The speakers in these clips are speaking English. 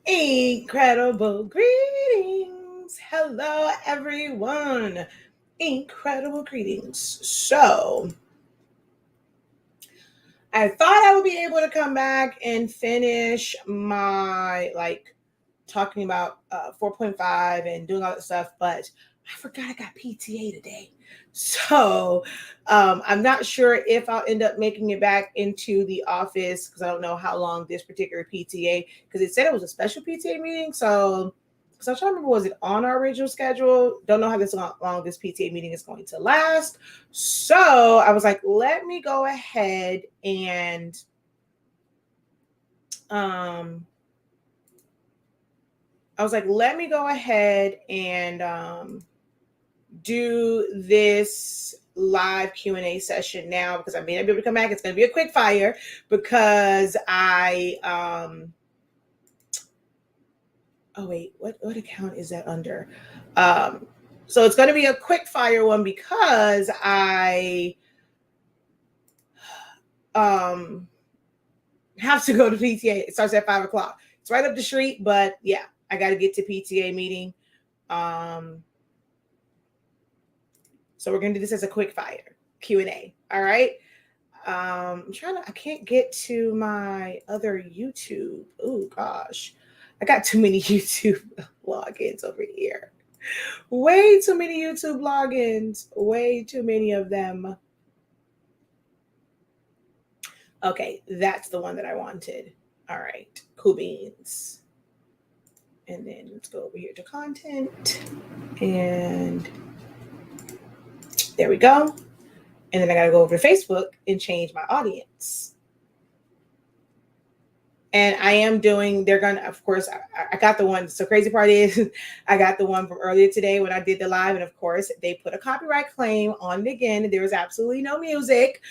Incredible greetings. Hello, everyone. Incredible greetings. So, I thought I would be able to come back and finish my talking about 4.5 and doing all that stuff, but I forgot I got PTA today. So I'm not sure if I'll end up making it back into the office because I don't know how long this particular PTA, because it said it was a special PTA meeting. So I'm trying to remember, was it on our original schedule? Don't know how long this PTA meeting is going to last. So I was like, let me go ahead and do this live Q&A session now because I may not be able to come back. It's going to be a quick fire because oh wait, what account is that under? So it's going to be a quick fire one because I have to go to PTA. It starts at 5:00. It's right up the street, but yeah, I got to get to PTA meeting. So we're going to do this as a quick fire Q&A. All right. I can't get to my other YouTube. Oh gosh. I got too many YouTube logins over here. Way too many YouTube logins. Way too many of them. Okay, that's the one that I wanted. All right, cool beans. And then let's go over here to content. And there we go. And then I got to go over to Facebook and change my audience. And I am doing, they're going to, of course, I got the one. So crazy part is I got the one from earlier today when I did the live. And of course, they put a copyright claim on it again. There was absolutely no music,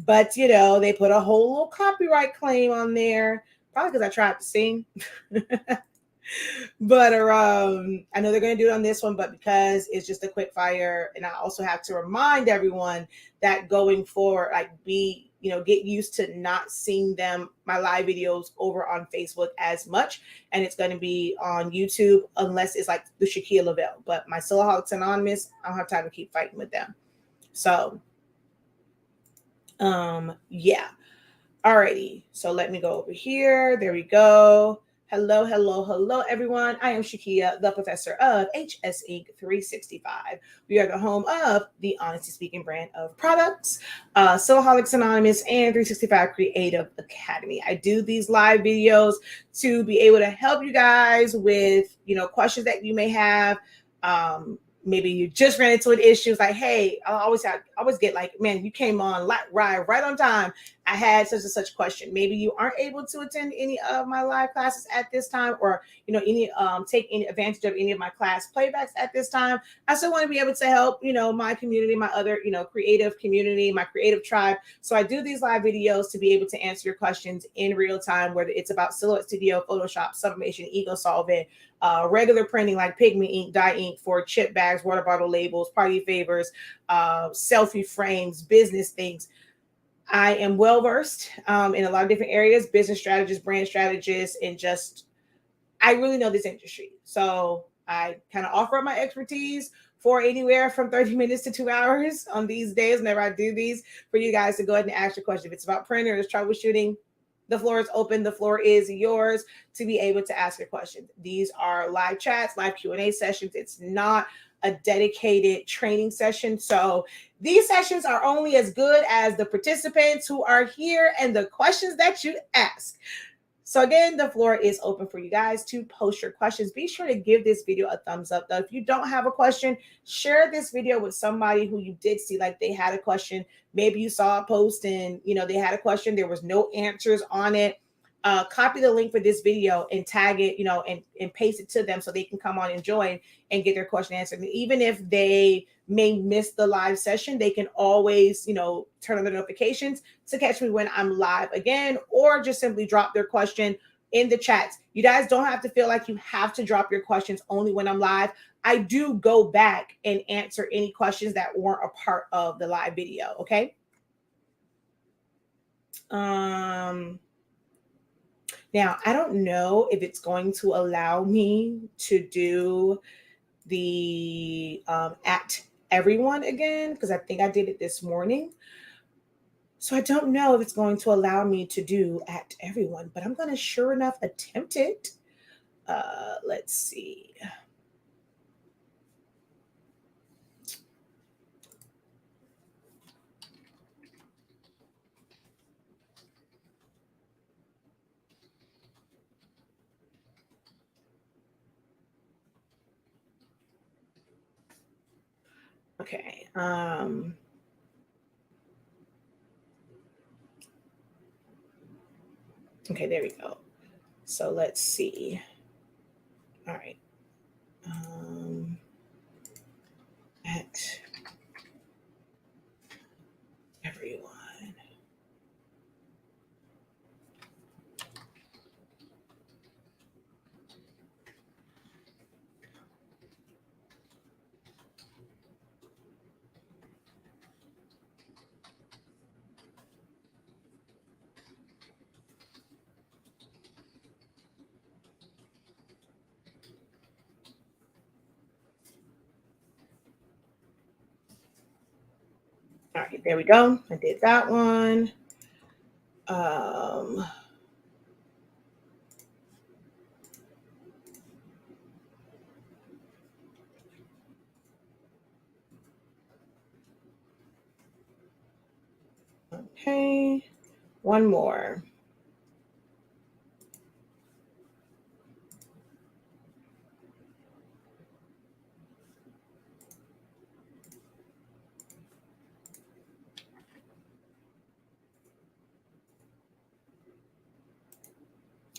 but they put a whole little copyright claim on there. Probably because I tried to sing. But I know they're going to do it on this one, but because it's just a quick fire, and I also have to remind everyone that going forward, get used to not seeing my live videos over on Facebook as much, and it's going to be on YouTube unless it's like the Shakeya Lavelle. But my Soloholics Anonymous, I don't have time to keep fighting with them. So, yeah. Alrighty, so let me go over here. There we go. Hello, everyone. I am Shakeya, the Professor of HSINK365. We are the home of the Honesty Speaking brand of products, Soloholics Anonymous, and 365 Creative Academy. I do these live videos to be able to help you guys with, questions that you may have. Maybe you just ran into an issue. It's like, hey, I always get like, man, you came on right on time. I had such and such question. Maybe you aren't able to attend any of my live classes at this time, or take any advantage of any of my class playbacks at this time. I still want to be able to help, my community, my other, creative community, my creative tribe. So I do these live videos to be able to answer your questions in real time, whether it's about Silhouette Studio, Photoshop, Sublimation, Ego Solvent, regular printing like pigment ink, dye ink for chip bags, water bottle labels, party favors, selfie frames, business things. I am well versed in a lot of different areas, business strategist, brand strategist, and I really know this industry. So I kind of offer up my expertise for anywhere from 30 minutes to 2 hours on these days whenever I do these, for you guys to go ahead and ask your question. If it's about printers, troubleshooting, the floor is open. The floor is yours to be able to ask your question. These are live chats, live Q&A sessions. It's not a dedicated training session. So these sessions are only as good as the participants who are here and the questions that you ask. So again, the floor is open for you guys to post your questions. Be sure to give this video a thumbs up, though. If you don't have a question, share this video with somebody who you did see like they had a question. Maybe you saw a post and they had a question. There was no answers on it. Copy the link for this video and tag it, and paste it to them so they can come on and join and get their question answered. And even if they may miss the live session, they can always, turn on the notifications to catch me when I'm live again, or just simply drop their question in the chats. You guys don't have to feel like you have to drop your questions only when I'm live. I do go back and answer any questions that weren't a part of the live video. Okay. Now, I don't know if it's going to allow me to do the at everyone again, because I think I did it this morning. So I don't know if it's going to allow me to do at everyone, but I'm going to sure enough attempt it. Let's see. Okay. Okay, there we go. So let's see. All right. At everyone. All right, there we go. I did that one. Um, okay, one more.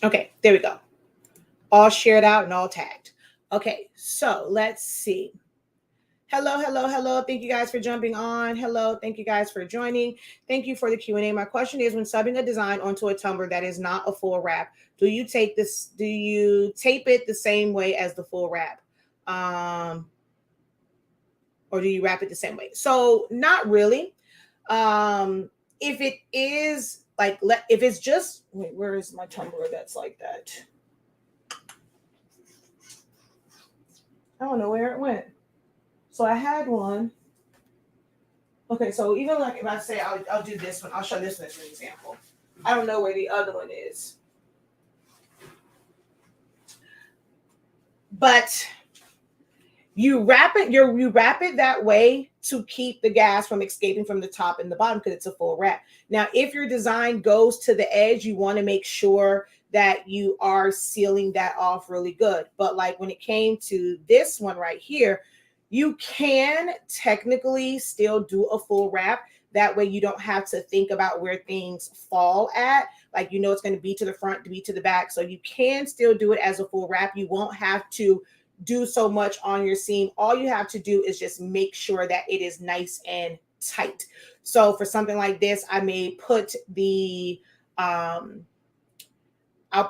Okay, there we go. All shared out and all tagged. Okay, so let's see. Hello, hello, hello. Thank you guys for jumping on. Hello, thank you guys for joining. Thank you for the Q&A. My question is, when subbing a design onto a tumbler that is not a full wrap, do you tape it the same way as the full wrap? Or do you wrap it the same way? So not really. If it is like, if it's just, wait, where is my tumbler that's like that? I don't know where it went. So I had one. Okay, so even like if I say I'll do this one, I'll show this one as an example. I don't know where the other one is. But you wrap it that way to keep the gas from escaping from the top and the bottom because it's a full wrap. Now, if your design goes to the edge, you want to make sure that you are sealing that off really good. But like when it came to this one right here, you can technically still do a full wrap. That way you don't have to think about where things fall at. Like, you know, it's going to be to the front, to be to the back. So you can still do it as a full wrap. You won't have to do so much on your seam. All you have to do is just make sure that it is nice and tight. So for something like this, I may put the I'll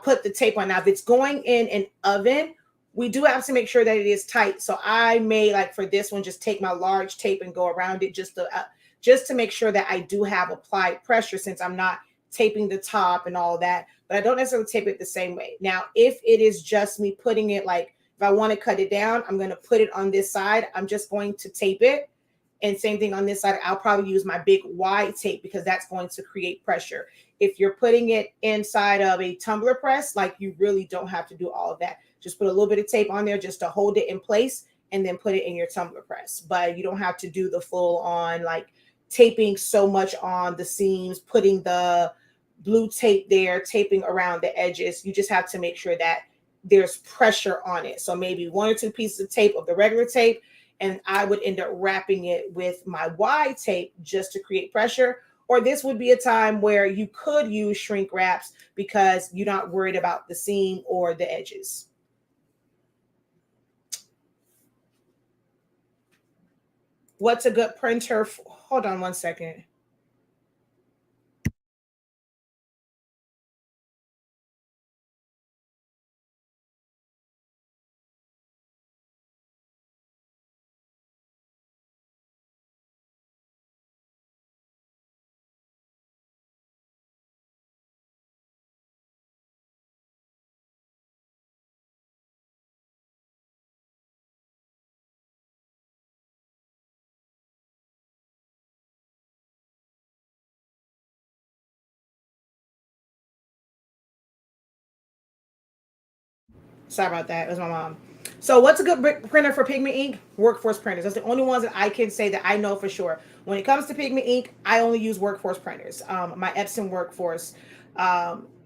put the tape on. Now, if it's going in an oven, we do have to make sure that it is tight. So I may, like for this one, just take my large tape and go around it just to make sure that I do have applied pressure, since I'm not taping the top and all that. But I don't necessarily tape it the same way. Now, if it is just me putting it, like if I want to cut it down, I'm going to put it on this side. I'm just going to tape it. And same thing on this side. I'll probably use my big wide tape because that's going to create pressure. If you're putting it inside of a tumbler press, like, you really don't have to do all of that. Just put a little bit of tape on there just to hold it in place and then put it in your tumbler press. But you don't have to do the full on, like, taping so much on the seams, putting the blue tape there, taping around the edges. You just have to make sure that there's pressure on it. So maybe 1 or 2 pieces of tape of the regular tape, and I would end up wrapping it with my wide tape just to create pressure. Or this would be a time where you could use shrink wraps because you're not worried about the seam or the edges. What's a good printer? Hold on one second. Sorry about that. It was my mom. So what's a good printer for pigment ink? Workforce printers. That's the only ones that I can say that I know for sure. When it comes to pigment ink, I only use workforce printers. My Epson workforce.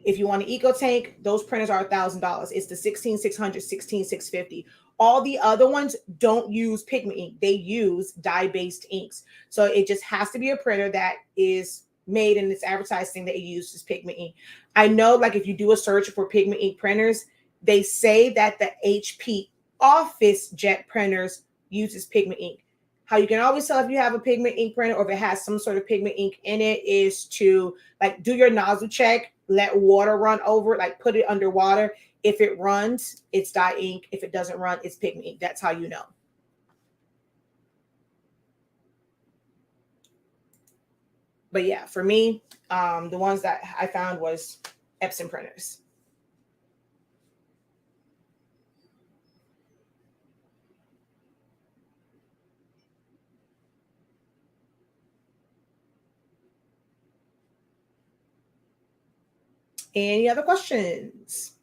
If you want an eco tank, those printers are $1,000. It's the 16600, 16650. All the other ones don't use pigment ink. They use dye-based inks. So it just has to be a printer that is made and it's advertising that it uses pigment ink. I know, like if you do a search for pigment ink printers, they say that the HP office jet printers uses pigment ink. How you can always tell if you have a pigment ink printer or if it has some sort of pigment ink in it is to like do your nozzle check, let water run over it, like put it underwater. If it runs, it's dye ink. If it doesn't run, it's pigment ink. That's how you know. But yeah, for me, the ones that I found was Epson printers. Any other questions?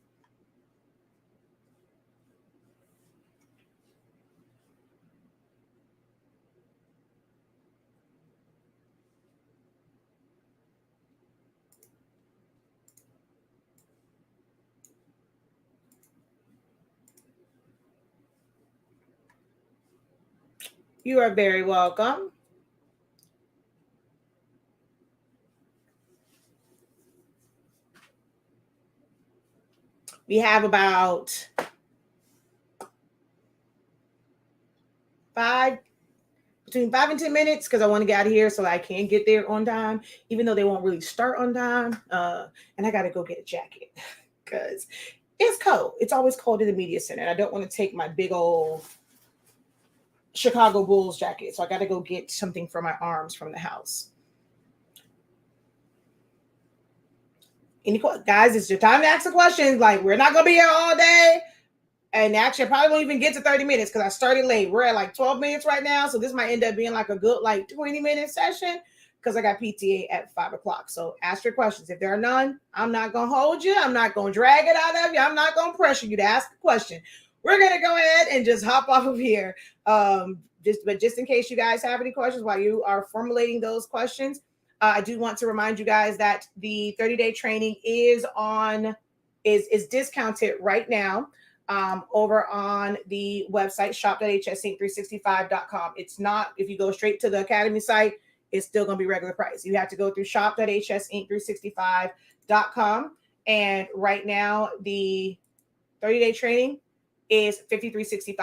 You are very welcome. We have about between 5 and 10 minutes because I want to get out of here so I can get there on time, even though they won't really start on time. And I got to go get a jacket because it's cold. It's always cold in the media center. And I don't want to take my big old Chicago Bulls jacket. So I got to go get something for my arms from the house. Guys, it's your time to ask the questions. Like, we're not going to be here all day. And actually, I probably won't even get to 30 minutes because I started late. We're at like 12 minutes right now. So this might end up being like a good like 20-minute session because I got PTA at 5 o'clock. So ask your questions. If there are none, I'm not going to hold you. I'm not going to drag it out of you. I'm not going to pressure you to ask a question. We're going to go ahead and just hop off of here. Just in case you guys have any questions while you are formulating those questions, I do want to remind you guys that the 30-day training is discounted right now. Over on the website shop.hsink365.com. It's not, if you go straight to the Academy site, it's still going to be regular price. You have to go through shop.hsink365.com. And right now, the 30-day training is $53.65.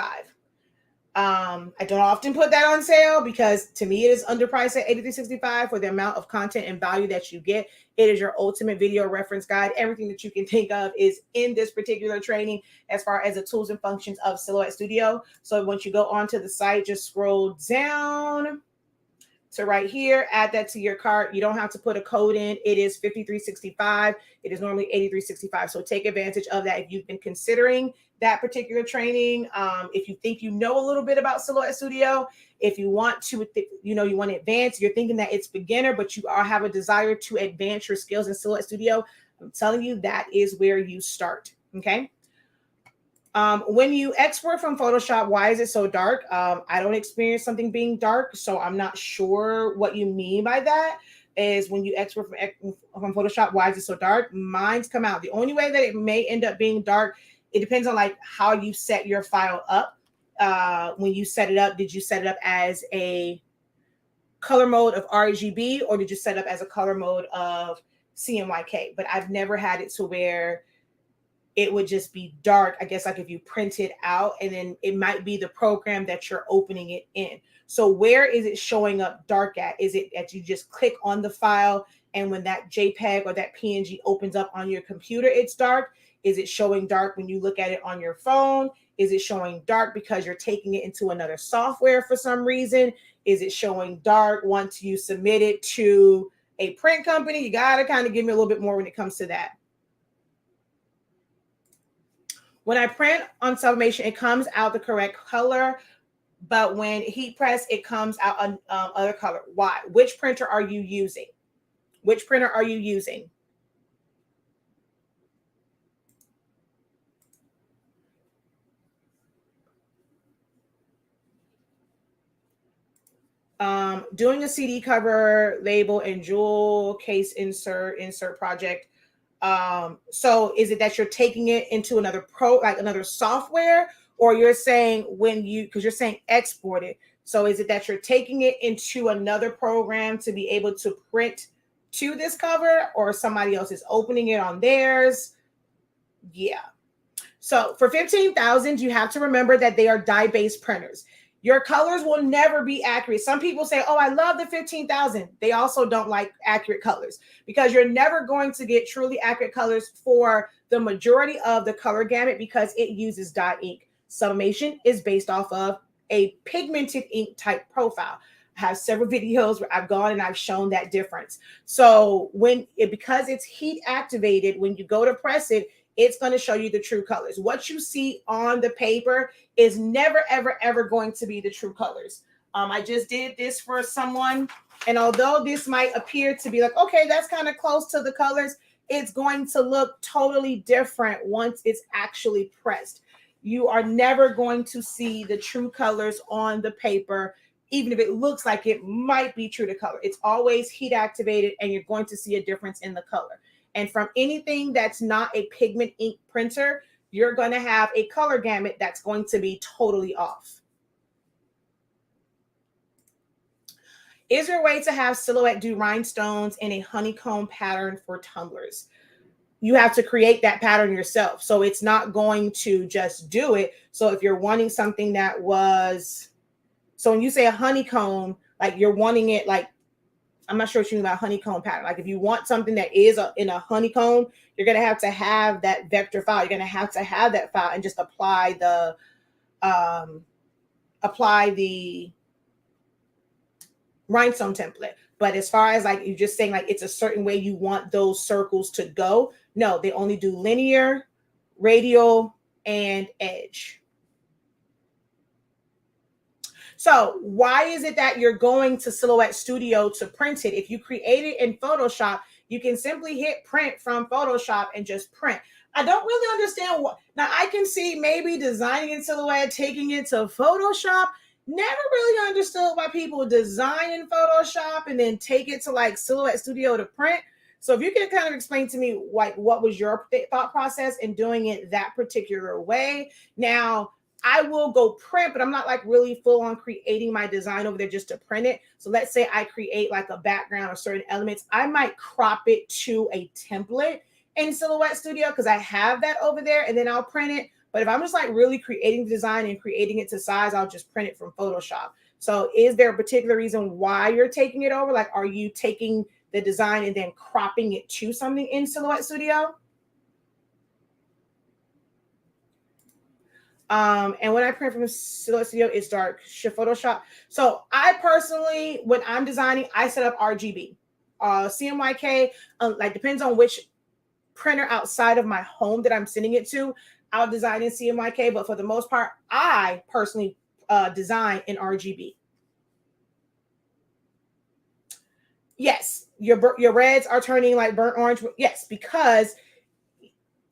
I don't often put that on sale because to me it is underpriced at $83.65 for the amount of content and value that you get. It is your ultimate video reference guide. Everything that you can think of is in this particular training as far as the tools and functions of Silhouette Studio. So once you go onto the site, just scroll down to right here, add that to your cart. You don't have to put a code in. It is $53.65. It is normally $83.65. So take advantage of that if you've been considering that particular training. If you think you know a little bit about Silhouette Studio, if you want to, you want to advance, you're thinking that it's beginner, but you have a desire to advance your skills in Silhouette Studio, I'm telling you that is where you start. Okay. When you export from Photoshop, why is it so dark? I don't experience something being dark, so I'm not sure what you mean by that. Is when you export from Photoshop, why is it so dark? Mine's come out. The only way that it may end up being dark, it depends on like how you set your file up. When you set it up, did you set it up as a color mode of RGB or did you set up as a color mode of CMYK? But I've never had it to where it would just be dark. I guess like if you print it out and then it might be the program that you're opening it in. So where is it showing up dark at? Is it that you just click on the file and when that JPEG or that PNG opens up on your computer, it's dark? Is it showing dark when you look at it on your phone? Is it showing dark because you're taking it into another software for some reason? Is it showing dark once you submit it to a print company? You got to kind of give me a little bit more when it comes to that. When I print on Sublimation, it comes out the correct color, but when heat press, it comes out other color. Why? Which printer are you using? Which printer are you using? Doing a CD cover, label, and jewel case insert project. So is it that you're taking it into another another software, or you're saying because you're saying export it. So is it that you're taking it into another program to be able to print to this cover, or somebody else is opening it on theirs? Yeah. So for 15,000, you have to remember that they are dye-based printers. Your colors will never be accurate. Some people say, oh, I love the 15,000. They also don't like accurate colors, because you're never going to get truly accurate colors for the majority of the color gamut, because it uses dye ink. Sublimation is based off of a pigmented ink type profile. I have several videos where I've gone and I've shown that difference. So because it's heat activated, when you go to press it, it's going to show you the true colors. What you see on the paper is never, ever, ever going to be the true colors. I just did this for someone, and although this might appear to be like, okay, that's kind of close to the colors, it's going to look totally different once it's actually pressed. You are never going to see the true colors on the paper, even if it looks like it might be true to color. It's always heat activated, and you're going to see a difference in the color. And from anything that's not a pigment ink printer, you're going to have a color gamut that's going to be totally off. Is there a way to have Silhouette do rhinestones in a honeycomb pattern for tumblers? You have to create that pattern yourself. So it's not going to just do it. So if you're wanting something that was, so when you say a honeycomb, like you're wanting it like, I'm not sure what you mean by honeycomb pattern. Like if you want something that is in a honeycomb, you're going to have that vector file. You're going to have that file and just apply the rhinestone template. But as far as like you're just saying like it's a certain way you want those circles to go, no, they only do linear, radial, and edge. So why is it that you're going to Silhouette Studio to print it? If you create it in Photoshop, you can simply hit print from Photoshop and just print. I don't really understand what. Now I can see maybe designing in Silhouette, taking it to Photoshop. Never really understood why people design in Photoshop and then take it to like Silhouette Studio to print. So if you can kind of explain to me like what was your thought process in doing it that particular way. Now, I will go print, but I'm not like really full on creating my design over there just to print it. So let's say I create like a background or certain elements. I might crop it to a template in Silhouette Studio because I have that over there, and then I'll print it. But if I'm just like really creating the design and creating it to size, I'll just print it from Photoshop. So is there a particular reason why you're taking it over? Like, are you taking the design and then cropping it to something in Silhouette Studio? And when I print from Silhouette Studio, it's dark. Shift Photoshop. So I personally, when I'm designing, I set up RGB. CMYK, like depends on which printer outside of my home that I'm sending it to. I'll design in CMYK, but for the most part, I personally design in RGB. Yes, your reds are turning like burnt orange. Yes, because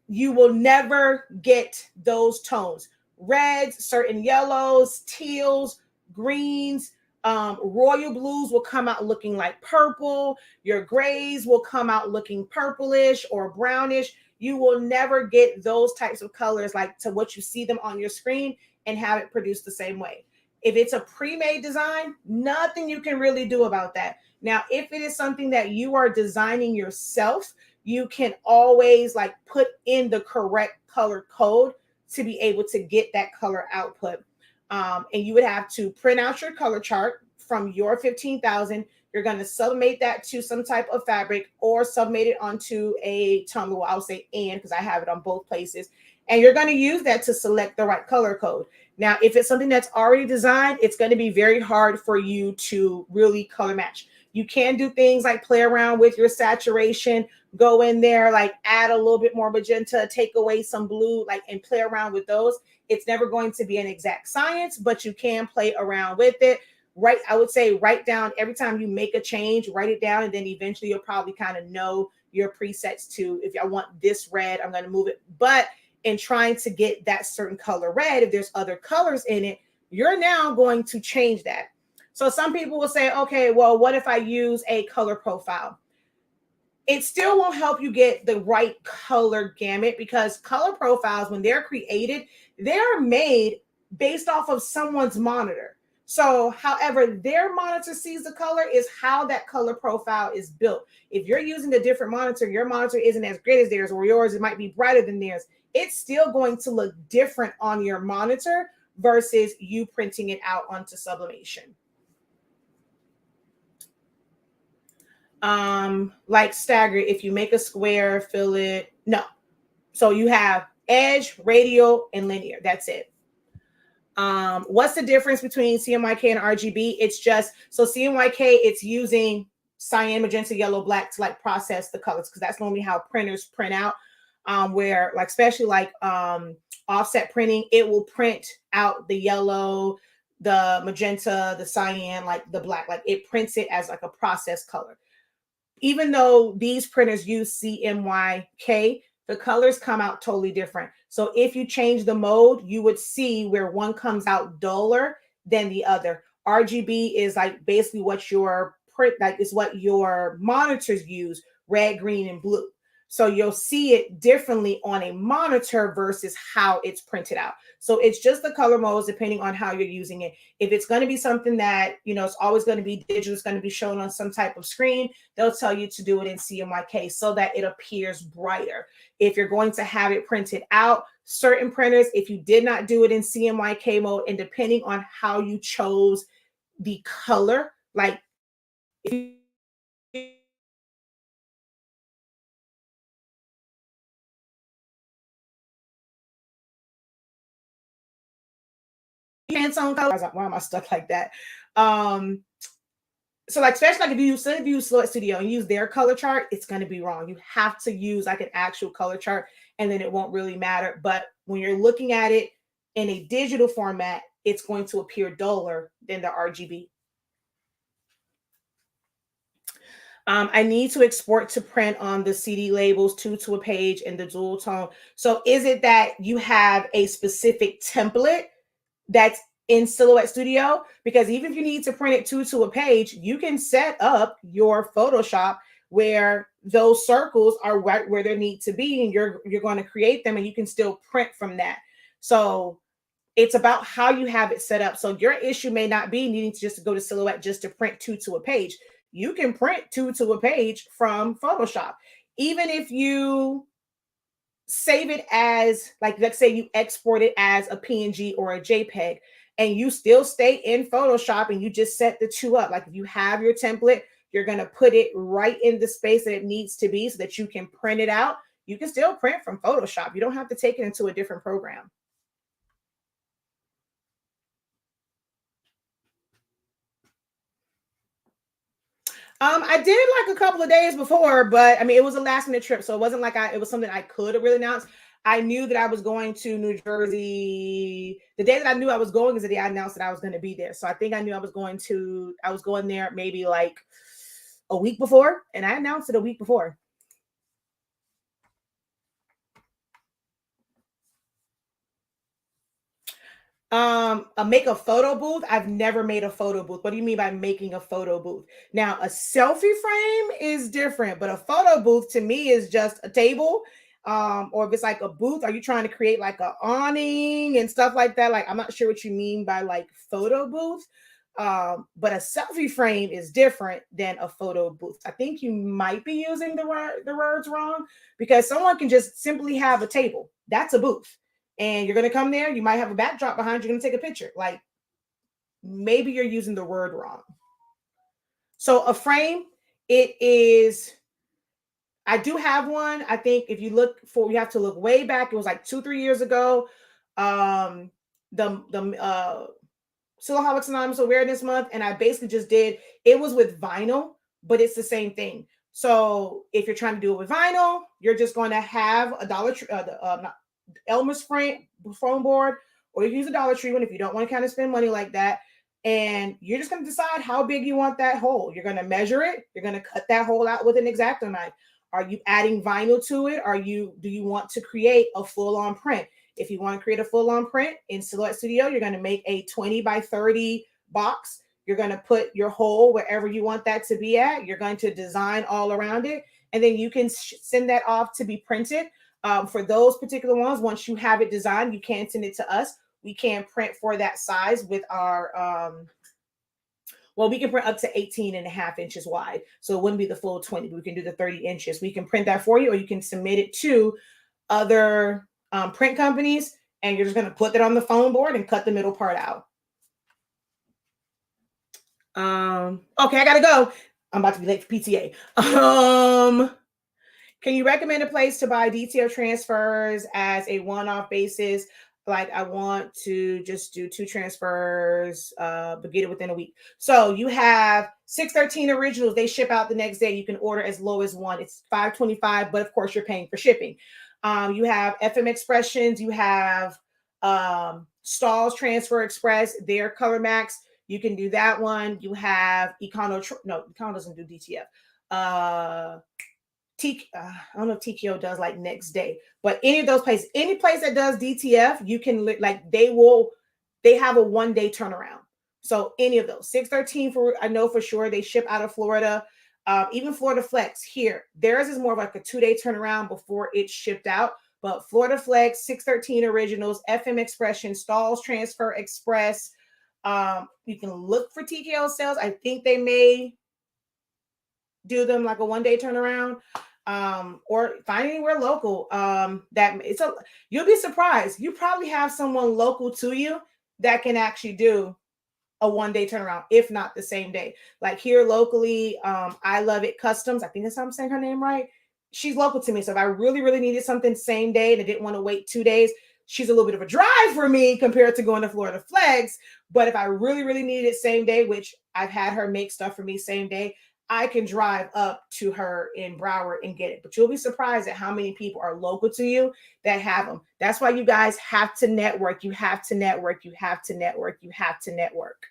you will never get those tones. Reds, certain yellows, teals, greens, royal blues will come out looking like purple. Your grays will come out looking purplish or brownish. You will never get those types of colors like to what you see them on your screen and have it produced the same way. If it's a pre-made design, nothing you can really do about that. Now, if it is something that you are designing yourself, you can always like put in the correct color code to be able to get that color output. And you would have to print out your color chart from your 15,000. You're going to sublimate that to some type of fabric or sublimate it onto a tumbler. Well, I'll say and because I have it on both places. And you're going to use that to select the right color code. Now, if it's something that's already designed, it's going to be very hard for you to really color match. You can do things like play around with your saturation, go in there, like add a little bit more magenta, take away some blue, like and play around with those. It's never going to be an exact science, but you can play around with it. Right, I would say write down every time you make a change, write it down, and then eventually you'll probably kind of know your presets to, if I want this red, I'm going to move it. But in trying to get that certain color red, if there's other colors in it, you're now going to change that. So some people will say, okay, well, what if I use a color profile? It still won't help you get the right color gamut, because color profiles, when they're created, they're made based off of someone's monitor. So however their monitor sees the color is how that color profile is built. If you're using a different monitor, your monitor isn't as great as theirs, or yours, it might be brighter than theirs. It's still going to look different on your monitor versus you printing it out onto Sublimation. Like stagger, if you make a square, fill it. No. So you have edge, radial, and linear. That's it. What's the difference between CMYK and RGB? It's just, so CMYK, it's using cyan, magenta, yellow, black to like process the colors, because that's normally how printers print out. Where like, especially like offset printing, it will print out the yellow, the magenta, the cyan, like the black, like it prints it as like a processed color. Even though these printers use CMYK, the colors come out totally different. So if you change the mode, you would see where one comes out duller than the other. RGB is like basically what your print, like is what your monitors use, red, green, and blue. So you'll see it differently on a monitor versus how it's printed out. So it's just the color modes depending on how you're using it. If it's going to be something that, you know, it's always going to be digital, it's going to be shown on some type of screen, they'll tell you to do it in CMYK so that it appears brighter. If you're going to have it printed out, certain printers, if you did not do it in CMYK mode, and depending on how you chose the color, like if you Pantone color, why am I stuck like that? So like, especially like if you use Silhouette Studio and use their color chart, it's going to be wrong. You have to use like an actual color chart, and then it won't really matter. But when you're looking at it in a digital format, it's going to appear duller than the RGB. I need to export to print on the CD labels to a page in the dual tone. So is it that you have a specific template that's in Silhouette Studio? Because even if you need to print it to a page, you can set up your Photoshop where those circles are right where they need to be, and you're going to create them, and you can still print from that. So it's about how you have it set up. So your issue may not be needing to just go to Silhouette just to print to a page. You can print to a page from Photoshop. Even if you save it as, like, let's say you export it as a PNG or a JPEG, and you still stay in Photoshop and you just set the two up. Like if you have your template, you're going to put it right in the space that it needs to be so that you can print it out. You can still print from Photoshop. You don't have to take it into a different program. I did like a couple of days before, but I mean, it was a last minute trip. So it wasn't like it was something I could have really announced. I knew that I was going to New Jersey. The day that I knew I was going is the day I announced that I was going to be there. So I think I knew I was going there maybe like a week before, and I announced it a week before. Make a photo booth. I've never made a photo booth. What do you mean by making a photo booth? Now, a selfie frame is different, but a photo booth to me is just a table. Or if it's like a booth, are you trying to create like a awning and stuff like that? Like, I'm not sure what you mean by like photo booth. But a selfie frame is different than a photo booth. I think you might be using the words wrong, because someone can just simply have a table. That's a booth. And you're going to come there, you might have a backdrop behind you, you're going to take a picture. Like, maybe you're using the word wrong. So a frame, it is, I do have one. I think if you have to look way back. It was like 2-3 years ago. The Silhouette Anonymous Awareness Month, and I basically just did, it was with vinyl, but it's the same thing. So if you're trying to do it with vinyl, you're just going to have a Dollar Tree, Elmer's foam board, or you can use a Dollar Tree one if you don't want to kind of spend money like that. And you're just going to decide how big you want that hole. You're going to measure it. You're going to cut that hole out with an X-Acto knife. Are you adding vinyl to it? Do you want to create a full-on print? If you want to create a full-on print in Silhouette Studio, you're going to make a 20 by 30 box. You're going to put your hole wherever you want that to be at. You're going to design all around it, and then you can send that off to be printed. For those particular ones, once you have it designed, you can send it to us. We can print for that size with our, well, we can print up to 18.5 inches wide. So it wouldn't be the full 20, but we can do the 30 inches. We can print that for you, or you can submit it to other print companies, and you're just going to put that on the foam board and cut the middle part out. Okay, I gotta go. I'm about to be late for PTA. Can you recommend a place to buy DTF transfers as a one-off basis? Like, I want to just do 2 transfers, but get it within a week. So you have 613 originals. They ship out the next day. You can order as low as 1. It's $5.25, but of course you're paying for shipping. You have FM Expressions. You have Stalls Transfer Express. Their Color Max. You can do that one. You have Econo. No, Econo doesn't do DTF. I don't know if TKO does like next day, but any of those places, any place that does DTF, you can like they have a 1-day turnaround. So any of those 613 I know for sure they ship out of Florida. Even Florida Flex here, theirs is more of like a 2-day turnaround before it's shipped out. But Florida Flex, 613 Originals, FM Expression, Stalls Transfer Express. You can look for TKO sales. I think they may do them like a 1-day turnaround, or find anywhere local. You'll be surprised. You probably have someone local to you that can actually do a 1-day turnaround, if not the same day. Like here locally, I Love It Customs. I think that's how I'm saying her name right. She's local to me. So if I really, really needed something same day and I didn't want to wait 2 days, she's a little bit of a drive for me compared to going to Florida Flex. But if I really, really needed it same day, which I've had her make stuff for me same day, I can drive up to her in Broward and get it. But you'll be surprised at how many people are local to you that have them. That's why you guys have to network. You have to network. You have to network. You have to network.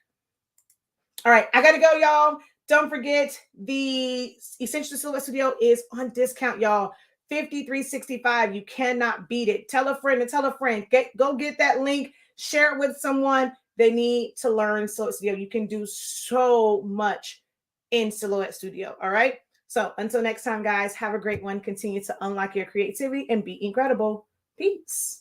All right, I got to go, y'all. Don't forget, the Essential Silhouette Studio is on discount, y'all. $53.65. You cannot beat it. Tell a friend and tell a friend. Go get that link. Share it with someone. They need to learn Silhouette Studio. You can do so much in Silhouette Studio. All right. So until next time, guys, have a great one. Continue to unlock your creativity and be incredible. Peace.